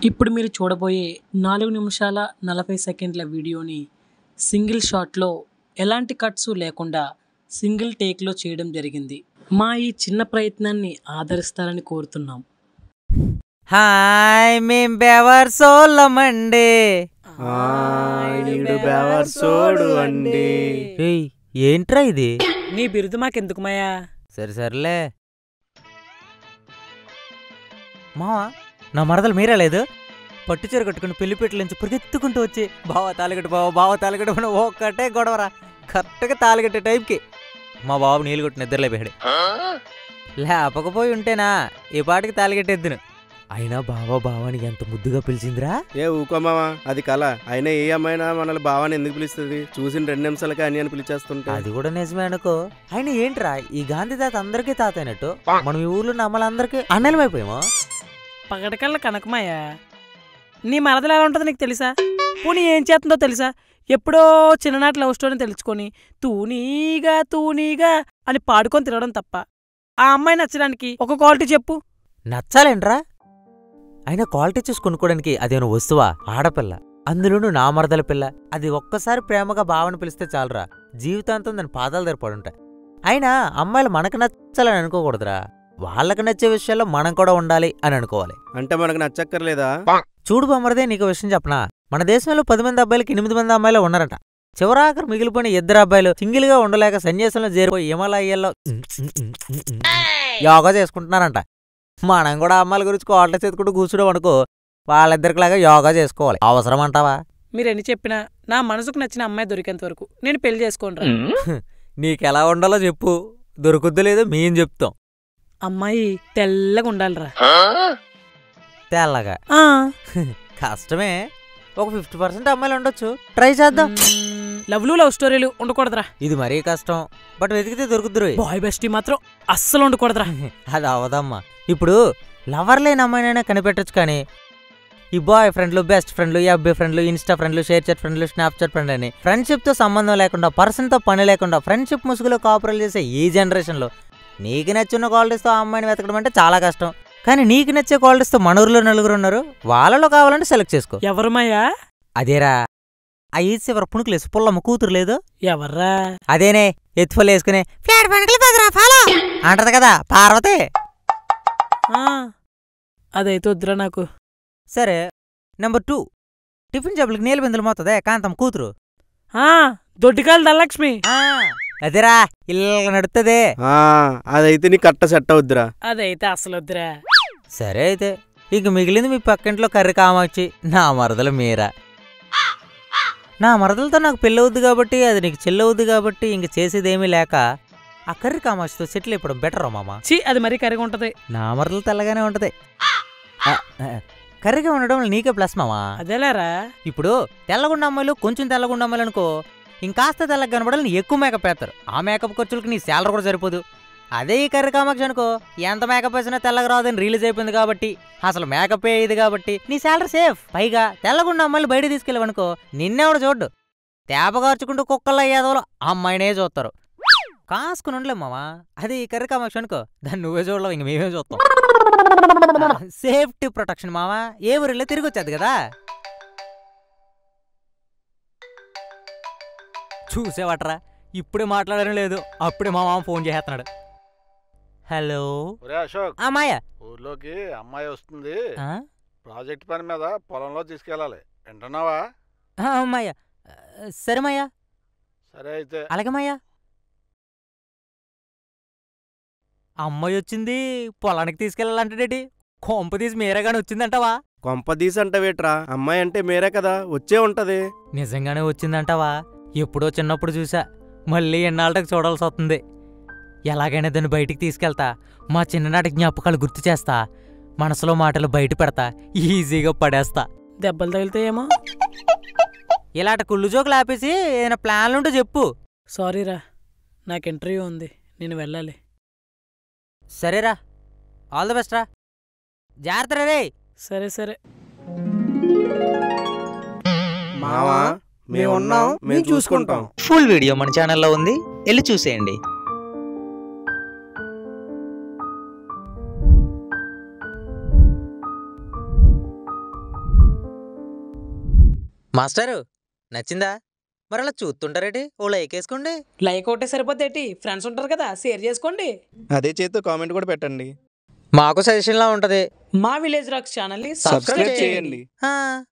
ఇప్పుడు మీరు చూడబోయే 4 నిమిషాల 40 సెకండ్ల వీడియోని సింగిల్ షాట్లో ఎలాంటి కట్స్ లేకుండా సింగిల్ టేక్లో చేయడం జరిగింది. మా ఈ చిన్న ప్రయత్నాన్ని ఆదరిస్తారని కోరుతున్నాం. హాయ్ మేం బెవర్సోళ్ళమండి. ఏంట్రా ఇది? నీ బిరుదు మాకెందుకు మాయా? సరేలే మావా, నా మరదలు మీరే లేదు. పట్టుచీర కట్టుకుని పెళ్లిపేటల నుంచి పరిగెత్తుకుంటూ వచ్చి బావ తాలిగట్టు బావ తాలిగట్టు ఒక్కటే గొడవరా. కరెక్ట్గా తాలిగట్టే టైంకి మా బాబు నీళ్ళు కొట్టి నిద్రలేపాడు. లేపకపోయి ఉంటేనా ఈ పాటికి తాలిగట్టేద్దును. అయినా బావాని ఎంత ముద్దుగా పిలిచిందిరా. ఏ ఊకోమావా, అది కళ. అయినా ఏ అమ్మాయినా మనల్ని బావాని ఎందుకు పిలుస్తుంది? చూసిన 2 నిమిషాలకి అని అని పిలిచేస్తుంటే. అది కూడా నిజమే అనుకో. అయినా ఏంట్రా ఈ గాంధీ తాత అందరికీ తాత అయినట్టు మనం ఈ ఊర్లో అమ్మలందరికీ అన్నెలమైపోయామా? పగడకల్ల కనకమాయ, నీ మరదలు ఎలా ఉంటుందో నీకు తెలుసా? పోనీ ఏం చేస్తుందో తెలుసా? ఎప్పుడో చిన్ననాటి లవ్ స్టోరీని తెలుసుకొని తూనీగా అని పాడుకొని తిరగడం తప్ప ఆ అమ్మాయి నచ్చడానికి ఒక క్వాలిటీ చెప్పు. నచ్చాలేంట్రా? అయినా క్వాలిటీ చూసి కొనుక్కోడానికి అదేమో వస్తువా? ఆడపిల్ల, అందులోనూ నా మరదల పిల్ల. అది ఒక్కసారి ప్రేమగా బావని పిలిస్తే చాలరా, జీవితాంతం దాని పాదాలు తెరపడుంటాయి. అయినా అమ్మాయిలు మనకు నచ్చాలని అనుకోకూడదురా, వాళ్ళకి నచ్చే విషయాల్లో మనం కూడా ఉండాలి అని అనుకోవాలి. అంటే మనకు నచ్చక్కర్లేదా? చూడు బొమ్మరదే, నీకు విషయం చెప్పనా? మన దేశంలో 10 మంది అబ్బాయిలకి 8 మంది అమ్మాయిలు ఉన్నారట. చివరాఖరు మిగిలిపోయిన 2 అబ్బాయిలు సింగిల్ గా ఉండలేక సన్యాసంలో చేరిపోయి హిమాలయాల్లో యోగా చేసుకుంటున్నారంట. మనం కూడా అమ్మాయిల గురించి కోటలు చేతుకుంటూ కూర్చోడం అనుకో, వాళ్ళిద్దరికిలాగా యోగా చేసుకోవాలి. అవసరం అంటావా? మీరెన్ని చెప్పినా నా మనసుకు నచ్చిన అమ్మాయి దొరికేంత వరకు నేను పెళ్లి చేసుకోనరా. నీకెలా ఉండాలో చెప్పు, దొరుకుద్దు లేదో మేం చెప్తాం. అమ్మాయి తెల్లగా ఉండాలిరా. తెల్లగా కష్టమే. ఒక 50% అమ్మాయిలు ఉండొచ్చు, ట్రై చేద్దాం. లవ్ స్టోరీలు ఉండకూడదురా. ఇది మరీ కష్టం, బట్ వెతికితే దొరుకుతురు. బాయ్ బెస్టీ మాత్రం అస్సలు ఉండకూడదురా. అది అవదమ్మా. ఇప్పుడు లవర్ లేని అమ్మాయినైనా కనిపెట్టచ్చు, కానీ ఈ బాయ్ ఫ్రెండ్లు, బెస్ట్ ఫ్రెండ్లు, ఎఫ్బీ ఫ్రెండ్లు, ఇన్స్టా ఫ్రెండ్లు, షేర్ చాట్ ఫ్రెండ్లు, స్నాప్చాట్ ఫ్రెండ్ అని ఫ్రెండ్షిప్ తో సంబంధం లేకుండా, పర్సన్ తో పని లేకుండా ఫ్రెండ్షిప్ ముసుగులో కాపురాలు చేసే ఈ జనరేషన్ లో నీకు నచ్చిన క్వాలిటీస్తో ఆ అమ్మాయిని వెతకడం అంటే చాలా కష్టం. కానీ నీకు నచ్చే క్వాలిటీస్తో మన ఊరిలో 4 ఉన్నారు, వాళ్ళలో కావాలంటే సెలెక్ట్ చేసుకో. ఎవరమయ్యా? అదేరా, ఆ ఈద్ చివర పుణుకులేసి పుల్లమ్మ కూతురు లేదు, ఎవర్రా? అదేనే ఎత్తుఫలు వేసుకునే అంటది కదా, పార్వతి. అదైతే వద్దురా నాకు. సరే, నెంబర్ 2 టిఫిన్ జబ్బులకి నీళ్ళ బిందులు మోతదే కాంతం కూతురు, దొడ్డికాయలు ధనలక్ష్మి. అదేరా ఇల్లు నడుతుంది. అదైతే నీ కట్ట సెట్ అవుద్దిరా. అదైతే అసలు వద్దురా. సరే అయితే ఇంక మిగిలింది మీ పక్కింట్లో కర్రీ కామాక్షి, నా మరదలు మీరా. నా మరదలతో నాకు పెళ్ళవుద్ది కాబట్టి, అది నీకు చెల్లవుద్ది కాబట్టి ఇంక చేసేదేమీ లేక ఆ కర్రీ కామాక్షితో సెటిల్ అయిపోవడం బెటర్ మామ. అది మరీ కర్రీగా ఉంటది. నా మరదలు తెల్లగానే ఉంటది. కర్రీగా ఉండడం నీకే ప్లస్ మామా. అదేలేరా. ఇప్పుడు తెల్లగుండ అమ్మాయిలు కొంచెం తెల్లగుండ అమ్మాయిలు అనుకో, ఇంకాస్త తెల్లగా కనబడాలని ఎక్కువ మేకప్ వేస్తారు. ఆ మేకప్ ఖర్చులకి నీ శాలరీ కూడా సరిపోదు. అదే ఈ కర్రీ కామాక్షి అనుకో, ఎంత మేకప్ వేసినా తెల్లగా రాదని రిలీజ్ అయిపోయింది కాబట్టి, అసలు మేకప్ ఇది కాబట్టి నీ శాలరీ సేఫ్. పైగా తెల్లగుండ అమ్మాయిలు బయట తీసుకెళ్ళవనుకో, నిన్నెవడు చూడ్డు. తేపగార్చుకుంటూ కుక్కల్లో ఏదోలో అమ్మాయినే చూస్తారు. కాసుకుని ఉండలేం మామా. అది ఈ కర్రీ కామాక్షి అనుకో, దాన్ని నువ్వే చూడలేవు, ఇంక మేమే చూస్తాం. సేఫ్టీ ప్రొటెక్షన్ మామా. ఏ ఊరిలో తిరిగి వచ్చేది కదా. చూసేవాటరా, ఇప్పుడే మాట్లాడడం లేదు, అప్పుడే మా మామ ఫోన్ చేస్తున్నాడు. హలో అశోక్, మాయా, ఊర్లోకి అమ్మాయి వస్తుంది, ప్రాజెక్ట్ పని మీద పొలంలో తీసుకెళ్ళాలి, వింటున్నావా? మాయా, సరే మాయా. సరే అయితే అలాగే మాయా. అమ్మాయి వచ్చింది, పొలానికి తీసుకెళ్ళాలంటే కొంపదీసి మీరేగానే వచ్చిందంటావా? కొంపదీసి అంటవేట్రా, అమ్మాయి అంటే మీరే కదా, వచ్చే ఉంటది. నిజంగానే వచ్చిందంటావా? ఎప్పుడో చిన్నప్పుడు చూసా, మళ్ళీ ఎన్నాళ్ళకి చూడాల్సి వస్తుంది. ఎలాగైనా దాన్ని బయటికి తీసుకెళ్తా, మా చిన్ననాటి జ్ఞాపకాలు గుర్తు చేస్తా, మనసులో మాటలు బయట పెడతా, ఈజీగా పడేస్తా. దెబ్బలు తగిలితాయేమో. ఇలాంటి కుళ్ళు జోకులు ఆపేసి ఏదైనా ప్లాన్లుంటూ చెప్పు. సారీరా, నాకు ఇంటర్వ్యూ ఉంది, నేను వెళ్ళాలి. సరేరా, ఆల్ ది బెస్ట్ రా, జాగ్రత్త రే. సరే. మావా, మేమున్నాం, మేము చూసుకుంటాం. ఫుల్ వీడియో మన ఛానల్లో ఉంది, వెళ్ళి చూసేయండి. మాస్టారు నచ్చిందా? మరి అలా చూస్తుంటారేటి? ఓ లైక్ వేసుకోండి. లైక్ ఒకటే సరిపోద్దేటి, ఫ్రెండ్స్ ఉంటారు కదా, షేర్ చేసుకోండి. అదే చేతితో కామెంట్ కూడా పెట్టండి. మాకు సజెషన్లా ఉంటది. మా విలేజ్ రాక్స్ ఛానల్ని సబ్స్క్రైబ్ చేయండి. ఆ.